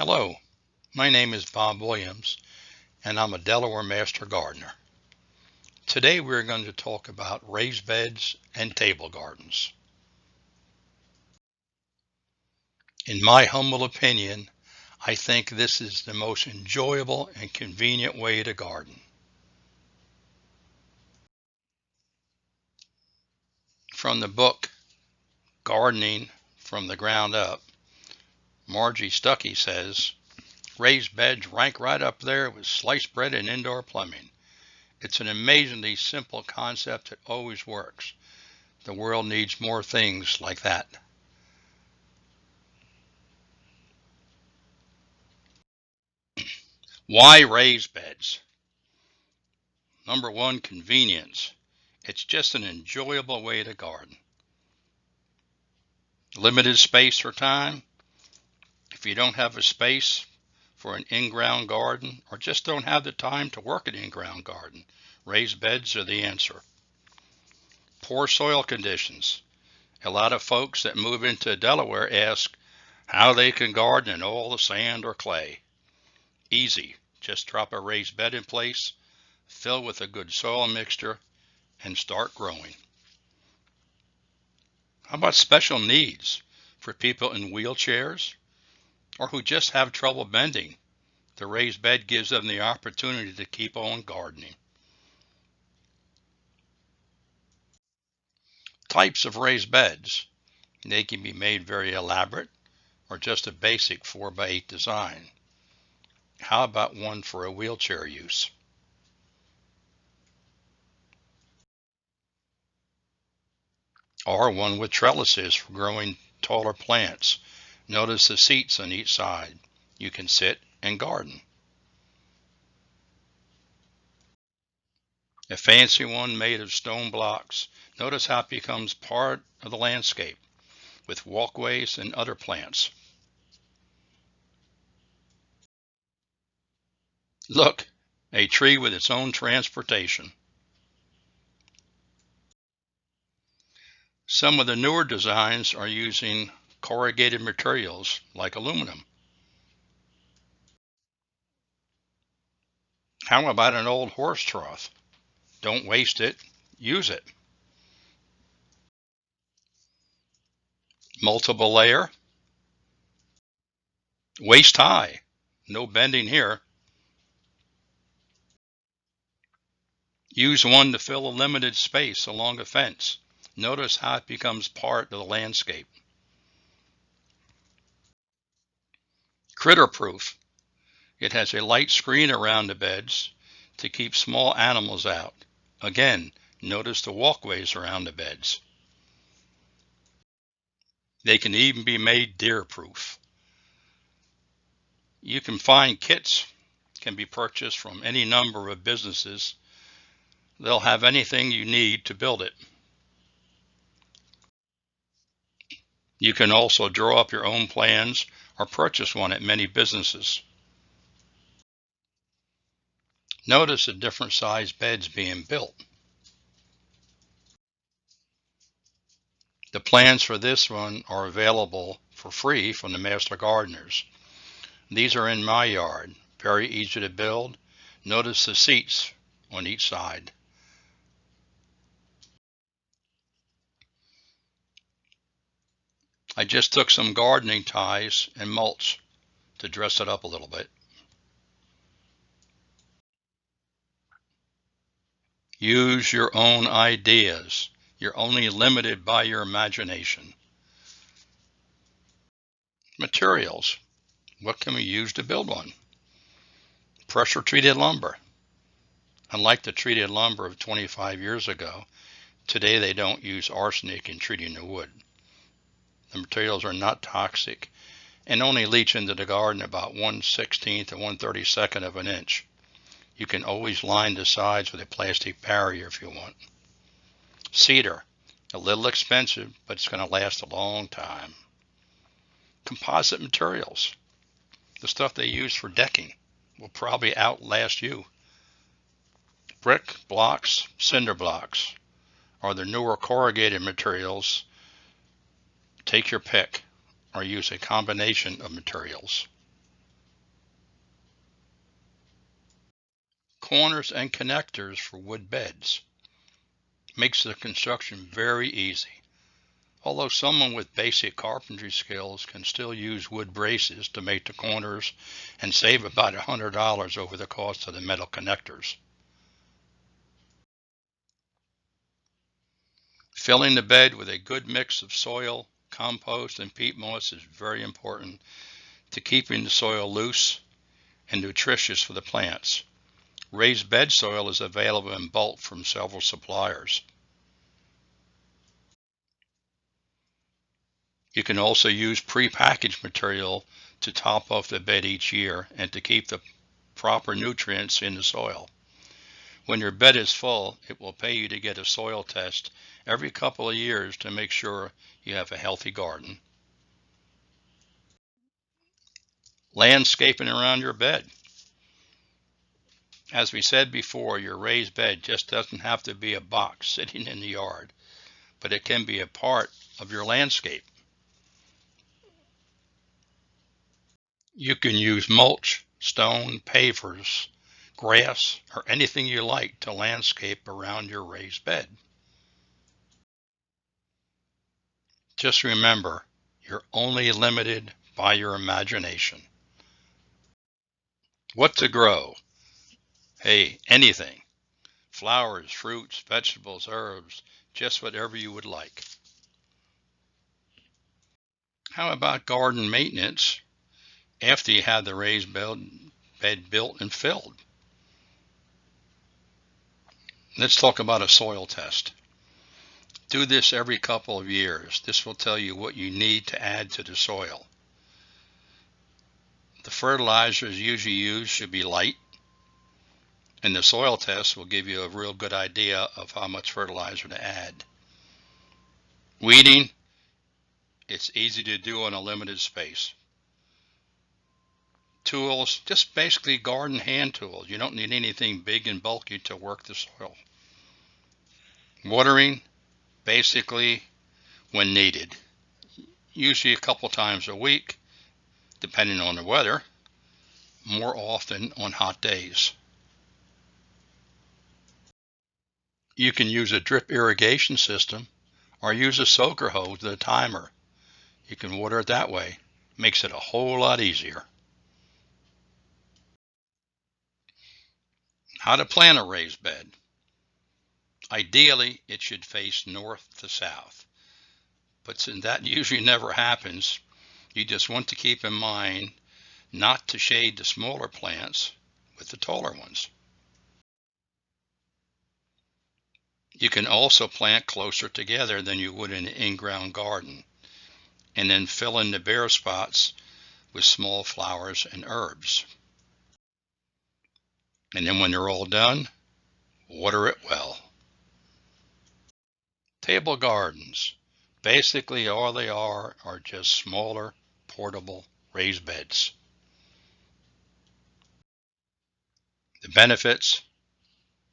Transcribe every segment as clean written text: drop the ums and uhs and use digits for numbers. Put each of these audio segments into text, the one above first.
Hello, my name is Bob Williams, and I'm a Delaware Master Gardener. Today we're going to talk about raised beds and table gardens. In my humble opinion, I think this is the most enjoyable and convenient way to garden. From the book Gardening from the Ground Up, Margie Stuckey says, raised beds rank right up there with sliced bread and indoor plumbing. It's an amazingly simple concept that always works. The world needs more things like that. Why raised beds? Number one, convenience. It's just an enjoyable way to garden. Limited space or time. If you don't have a space for an in-ground garden or just don't have the time to work an in-ground garden, raised beds are the answer. Poor soil conditions. A lot of folks that move into Delaware ask how they can garden in all the sand or clay. Easy. Just drop a raised bed in place, fill with a good soil mixture, and start growing. How about special needs for people in wheelchairs or who just have trouble bending? The raised bed gives them the opportunity to keep on gardening. Types of raised beds. They can be made very elaborate or just a basic 4x8 design. How about one for a wheelchair use? Or one with trellises for growing taller plants. Notice the seats on each side. You can sit and garden. A fancy one made of stone blocks. Notice how it becomes part of the landscape with walkways and other plants. Look, a tree with its own transportation. Some of the newer designs are using corrugated materials like aluminum. How about an old horse trough? Don't waste it, use it. Multiple layer, waist high, no bending here. Use one to fill a limited space along a fence. Notice how it becomes part of the landscape. Critter proof. It has a light screen around the beds to keep small animals out. Again, notice the walkways around the beds. They can even be made deer proof. You can find kits can be purchased from any number of businesses. They'll have anything you need to build it. You can also draw up your own plans or purchase one at many businesses. Notice the different size beds being built. The plans for this one are available for free from the Master Gardeners. These are in my yard, very easy to build. Notice the seats on each side. I just took some gardening ties and mulch to dress it up a little bit. Use your own ideas. You're only limited by your imagination. Materials. What can we use to build one? Pressure treated lumber. Unlike the treated lumber of 25 years ago, today they don't use arsenic in treating the wood. The materials are not toxic and only leach into the garden about 1/16 to 1/32 of an inch. You can always line the sides with a plastic barrier if you want. Cedar, a little expensive, but it's going to last a long time. Composite materials, the stuff they use for decking, will probably outlast you. Brick blocks, cinder blocks, or the newer corrugated materials. Take your pick or use a combination of materials. corners and connectors for wood beds. Makes the construction very easy. Although someone with basic carpentry skills can still use wood braces to make the corners and save about $100 over the cost of the metal connectors. Filling the bed with a good mix of soil, compost, and peat moss is very important to keeping the soil loose and nutritious for the plants. Raised bed soil is available in bulk from several suppliers. You can also use pre-packaged material to top off the bed each year and to keep the proper nutrients in the soil. When your bed is full, it will pay you to get a soil test every couple of years to make sure you have a healthy garden. Landscaping around your bed. As we said before, your raised bed just doesn't have to be a box sitting in the yard, but it can be a part of your landscape. You can use mulch, stone, pavers, grass, or anything you like to landscape around your raised bed. Just remember, you're only limited by your imagination. What to grow? Hey, anything. Flowers, fruits, vegetables, herbs, just whatever you would like. How about garden maintenance after you have the raised bed built and filled? Let's talk about a soil test. Do this every couple of years. This will tell you what you need to add to the soil. The fertilizers usually used should be light, and the soil test will give you a real good idea of how much fertilizer to add. Weeding, it's easy to do on a limited space. Tools, just basically garden hand tools. You don't need anything big and bulky to work the soil. Watering, basically when needed. Usually a couple times a week, depending on the weather, more often on hot days. You can use a drip irrigation system or use a soaker hose with a timer. You can water it that way. Makes it a whole lot easier. How to plant a raised bed. Ideally, it should face north to south. But since that usually never happens, you just want to keep in mind not to shade the smaller plants with the taller ones. You can also plant closer together than you would in an in-ground garden, and then fill in the bare spots with small flowers and herbs. And then when they're all done, water it well. Table gardens. Basically all they are just smaller, portable raised beds. The benefits,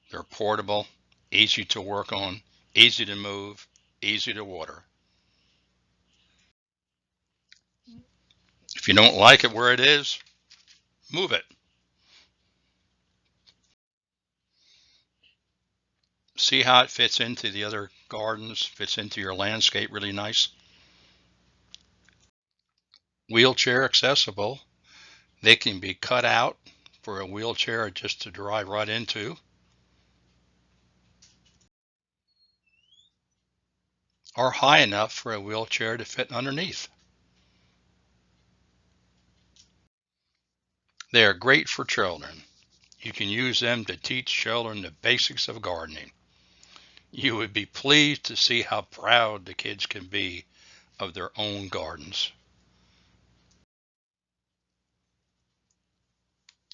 they're portable, easy to work on, easy to move, easy to water. If you don't like it where it is, move it. See how it fits into the other gardens, fits into your landscape really nice. Wheelchair accessible. They can be cut out for a wheelchair just to drive right into. Or high enough for a wheelchair to fit underneath. They are great for children. You can use them to teach children the basics of gardening. You would be pleased to see how proud the kids can be of their own gardens.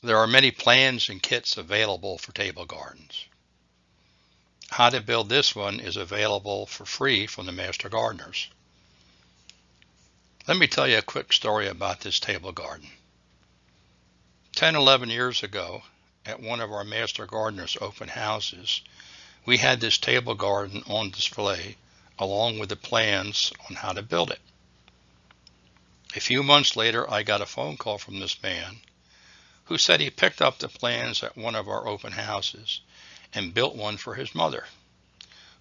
There are many plans and kits available for table gardens. How to build this one is available for free from the Master Gardeners. Let me tell you a quick story about this table garden. 10-11 years ago, at one of our Master Gardeners open houses, we had this table garden on display along with the plans on how to build it. A few months later, I got a phone call from this man who said he picked up the plans at one of our open houses and built one for his mother,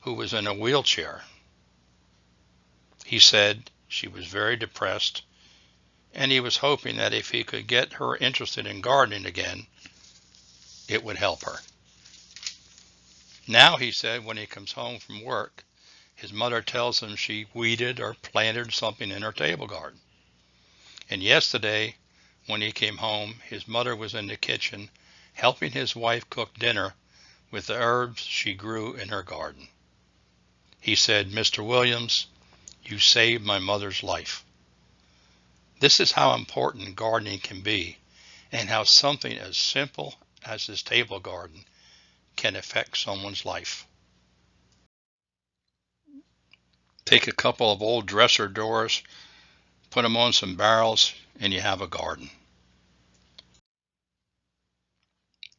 who was in a wheelchair. He said she was very depressed, and he was hoping that if he could get her interested in gardening again, it would help her. Now, he said, when he comes home from work, his mother tells him she weeded or planted something in her table garden. And yesterday, when he came home, his mother was in the kitchen helping his wife cook dinner with the herbs she grew in her garden. He said, "Mr. Williams, you saved my mother's life." This is how important gardening can be, and how something as simple as this table garden can affect someone's life. Take a couple of old dresser doors, put them on some barrels, and you have a garden.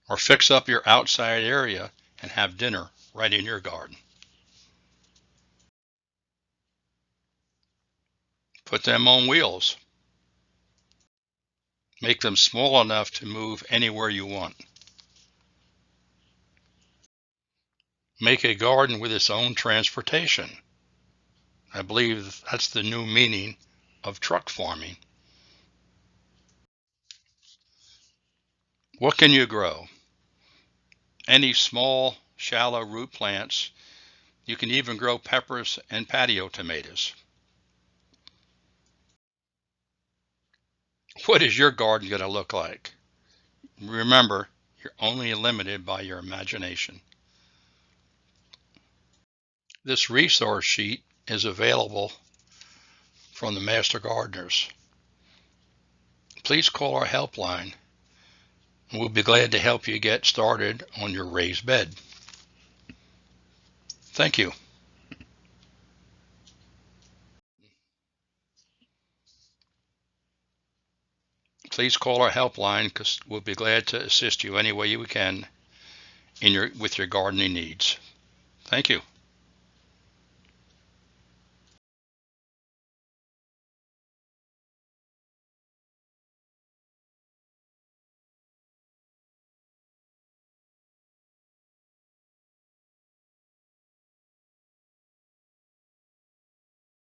Or fix up your outside area and have dinner right in your garden. Put them on wheels. Make them small enough to move anywhere you want. Make a garden with its own transportation. I believe that's the new meaning of truck farming. What can you grow? Any small, shallow root plants. You can even grow peppers and patio tomatoes. What is your garden going to look like? Remember, you're only limited by your imagination. This resource sheet is available from the Master Gardeners. Please call our helpline, and we'll be glad to help you get started on your raised bed. Thank you. Please call our helpline because we'll be glad to assist you any way we can with your gardening needs. Thank you.